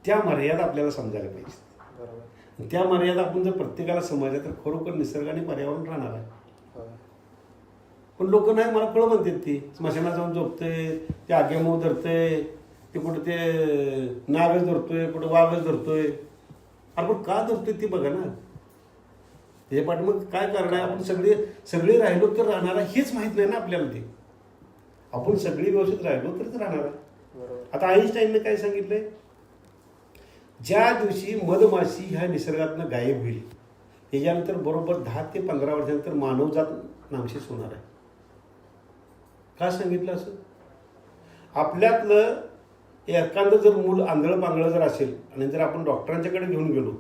त्या मर्यादा आपल्याला समजायला पाहिजे. बरोबर. त्या मर्यादा आपण जर प्रत्येकाला समजल्या तर खरोखर निसर्ग आणि पर्यावरण राहणार आहे. पण लोक नाही, मला कळ म्हणतात ती स्मशानात जाऊन झोपतंय, ते आग्यामो धरतंय, ते कुठं ते नागच धरतोय, कुठं वाघच धरतोय. अरे पण का धरतोय ते बघा ना. त्याच्या पाठी मग काय कारण आहे? आपण सगळे राहिलो तर राहणार हेच माहीत नाही ना आपल्याला. ते आपण सगळी व्यवस्थित राहिलो तरच राहणार आहे. बरोबर. आता आईन्स्टाईनने काय सांगितलंय, ज्या दिवशी मधमाशी ह्या निसर्गातनं गायब होईल त्याच्यानंतर बरोबर 10 ते 15 वर्षानंतर मानवजात नामशेष होणार आहे. का सांगितलं असं? आपल्यातलं एखादं जर मूल आंधळं पांगळं जर असेल आणि जर आपण डॉक्टरांच्याकडे घेऊन गेलो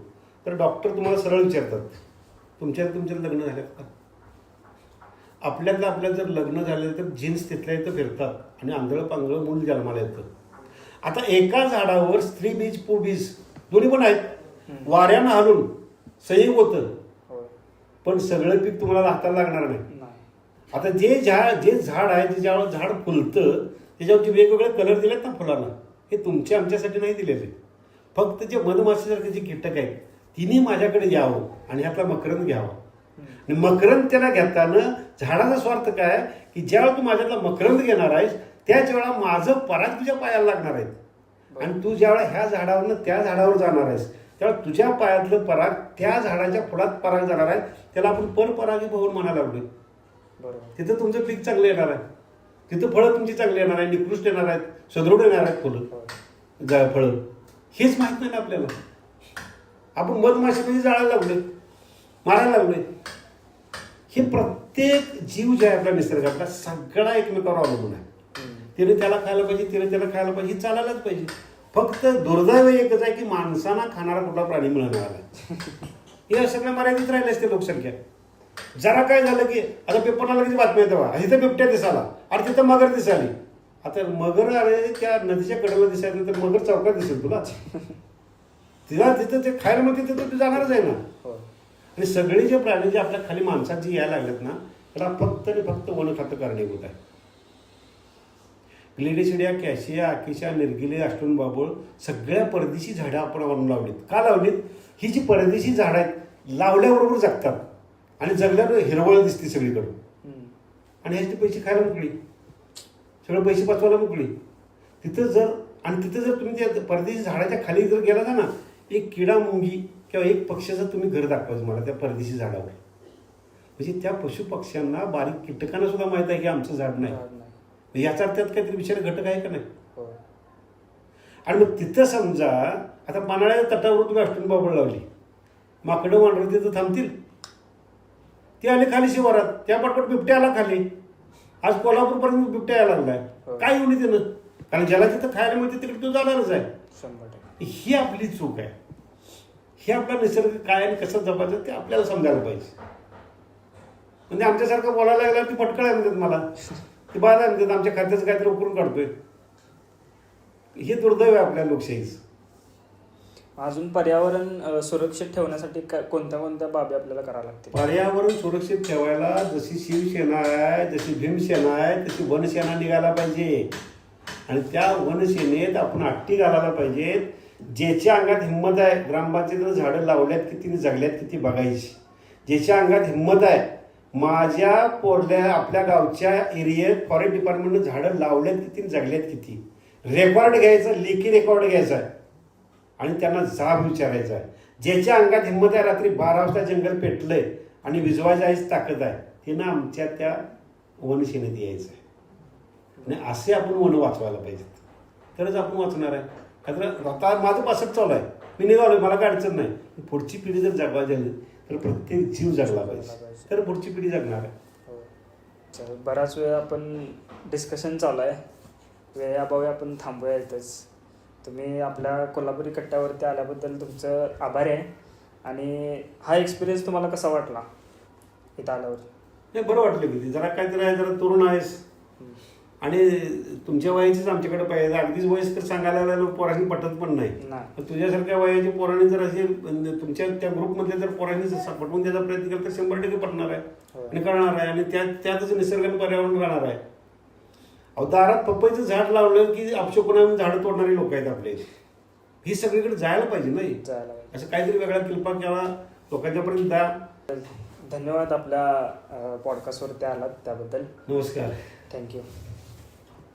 तर डॉक्टर तुम्हाला सरळ विचारतात, तुमच्यात लग्न झालं का? आपल्याला जर लग्न झालं तर जीन्स तिथल्या इथं फिरतात आणि आंधळं पांगळं मूल जन्माला येतं. आता एका झाडावर स्त्री बीज पुबीज दोन्ही पण आहेत, वाऱ्यानं हलून संयोग होतं, पण सगळं पीक तुम्हाला हाताला लागणार नाही. आता जे झाड आहे ज्याच्यावर झाड फुलतं त्याच्यावर जे वेगवेगळे कलर दिलेत ना फुलांना, हे तुमच्या आमच्यासाठी नाही दिलेले. फक्त जे मधमाशीसारखे जे कीटक आहेत तिने माझ्याकडे यावं आणि ह्यातला मकरंद घ्यावा. आणि मकरंद त्याला घेताना झाडाचा स्वार्थ काय की ज्यावेळेला तू माझ्यातला मकरंद घेणार आहेस त्याच वेळा माझं पराग तुझ्या पायाला लागणार आहे. आणि तू ज्यावेळेला ह्या झाडावरनं त्या झाडावर जाणार आहेस त्यावेळेला तुझ्या पायातलं पराग त्या झाडाच्या फुलात पराग जाणार आहे. त्याला आपण परपरागी भवन म्हणायला लागलो. तिथं तुमचं पीक चांगलं येणार आहे, तिथं फळं तुमची चांगली येणार आहे, निकृष्ट येणार आहेत, सदृढ येणार आहेत फळं. हेच माहित नाही ना आपल्याला. आपण मधमाशीमध्ये जाळायला लागलोय, मारायला लागलोय. हे प्रत्येक जीव जे आहे आपल्या निसर्गातला सगळा एकमेकावर अवलंबून आहे. तिने त्याला खायला पाहिजे, तिने त्याला खायला पाहिजे, चालायलाच पाहिजे. फक्त दुर्दैव एकच आहे की माणसांना खाणारा कुठला प्राणी मिळणार आहे. हे सगळ्या मर्यादित राहिले असते लोकसंख्या. जरा काय झालं की आता पेपरला लगेच बातम्या येतं, इथं बिबट्या दिसाला, अरे तिथं मगर दिसाली. आता मगर अरे त्या नदीच्या कडेला दिसायचं तर मगर चौकात दिसेल तुला. तिथं ते खायला मग तिथं तू जाणारच आहे ना. आणि सगळे जे प्राणी जे आपल्या खाली माणसात जे यायला लागलेत ना त्याला फक्त आणि फक्त वन खातं कारणीभूत आहे. ग्लेडिसिडिया, कॅशिया, आकिशा, निर्गिले, अष्टून बाबळ सगळ्या परदेशी झाडं आपण आणून लावलीत. का लावलीत? ही जी परदेशी झाडं आहेत लावल्याबरोबर जगतात आणि जगल्यावर हिरवळ दिसते सगळीकडून. आणि ह्याचे पैसे खायला मोकळी, सगळं पैसे पाचवायला मोकळी. तिथं जर तुम्ही त्या परदेशी झाडाच्या खाली जर गेला ना एक किडा मुंगी किंवा एक पक्ष्याचं तुम्ही घर दाखवायचं मला त्या परदेशी झाडावर. म्हणजे त्या पशु पक्ष्यांना बारीक कीटकांना सुद्धा माहित आहे की आमचं झाड नाही. याचा अर्थात काहीतरी विचार घटक आहे का नाही. आणि मग तिथं समजा आता पानाळ्याच्या तटावर तुम्ही अष्टून बाबळ लावली, माकडं वांढरं तिथं थांबतील. ते आले खाली शिवारात, त्या पटपट बिबट्या आला खाली. आज कोल्हापूरपर्यंत बिबट्या यायला लागलाय. काय येऊन त्यानं? कारण ज्याला तिथं खायला मिळते तिकडे तो जाणारच आहे. ही आपली चूक आहे. हे आपला निसर्ग काय आणि कसं जपायचं ते आपल्याला समजायला पाहिजे. म्हणजे आमच्यासारखं बोलायला लागल्यावर ती फटकळ आहे म्हणतात मला, ती बाद आहे म्हणतात, आमच्या खात्याचं काहीतरी उकरून काढतोय. हे दुर्दैव आहे आपल्या लोकशाहीचं. अजून पर्यावरण सुरक्षित ठेवण्यासाठी कोणत्या कोणत्या बाबी आपल्याला कराव्या लागतील? पर्यावरण सुरक्षित ठेवायला जशी शिवसेना आहे, जशी भीमसेना आहे, तशी वनसेना निघायला पाहिजे. आणि त्या वनसेनेत आपण अट्टी घालायला पाहिजेत. ज्याच्या अंगात हिंमत आहे, ग्रामपंचायतीनं झाडं लावल्यात किती, जगल्यात किती बघायची. ज्याच्या अंगात हिंमत आहे, माझ्या पोरल्या आपल्या गावच्या एरियात फॉरेस्ट डिपार्टमेंटनं झाडं लावल्यात किती, जगल्यात किती, रेकॉर्ड घ्यायचं, लेखी रेकॉर्ड घ्यायचा आहे आणि त्यांना जाब विचारायचा आहे. ज्याच्या अंगात हिंमत आहे, रात्री 12 वाजता जंगल पेटलंय आणि विजवायची आईच ताकद आहे, तिनं आमच्या त्या वनसेनेत यायचं आहे. आणि असे आपण वन वाचवायला पाहिजेत, तरच आपण वाचणार आहे. कारण आता माझं पासष्ट चालू आहे, मी निघालोय, मला काय अडचण नाही. पुढची पिढी जर जगवायची झाली तर प्रत्येक जीव जगला पाहिजे, तर पुढची पिढी जगणार आहे. चल, बराच वेळ आपण डिस्कशन चालू आहे, वेळाभावी आपण थांबूया इथंच. तुम्ही आपल्या कोल्हापुरी कट्ट्यावरती आल्याबद्दल तुमचं आभारी आहे. आणि हा एक्सपिरियन्स तुम्हाला कसा वाटला इथं आल्यावर? नाही, बरं वाटलं की जरा काहीतरी आहे, जरा तरुण आहेस आणि तुमच्या वयाचीच आमच्याकडे पाहिजे. अगदीच वयस्कर सांगायला पोरांनी पटत पण नाही. तुझ्यासारख्या वयाच्या पोरांनी जर असे तुमच्या त्या ग्रुपमधल्या जर पोरांनी पटवून द्यायचा प्रयत्न केला तर 100% पटणार आहे आणि करणार आहे. आणि त्यातच निसर्गाने पर्यावरण राहणार आहे. अहो, दारात पपईचं झाड लावलं की अपशकुनाने झाडं तोडणारी लोक आहेत आपले. ही सगळीकडे जायला पाहिजे नाही, असं काहीतरी वेगळा किल्पा केला लोकांच्यापर्यंत द्या. धन्यवाद आपल्या पॉडकास्टवरती आलात त्याबद्दल. नमस्कार, थँक्यू.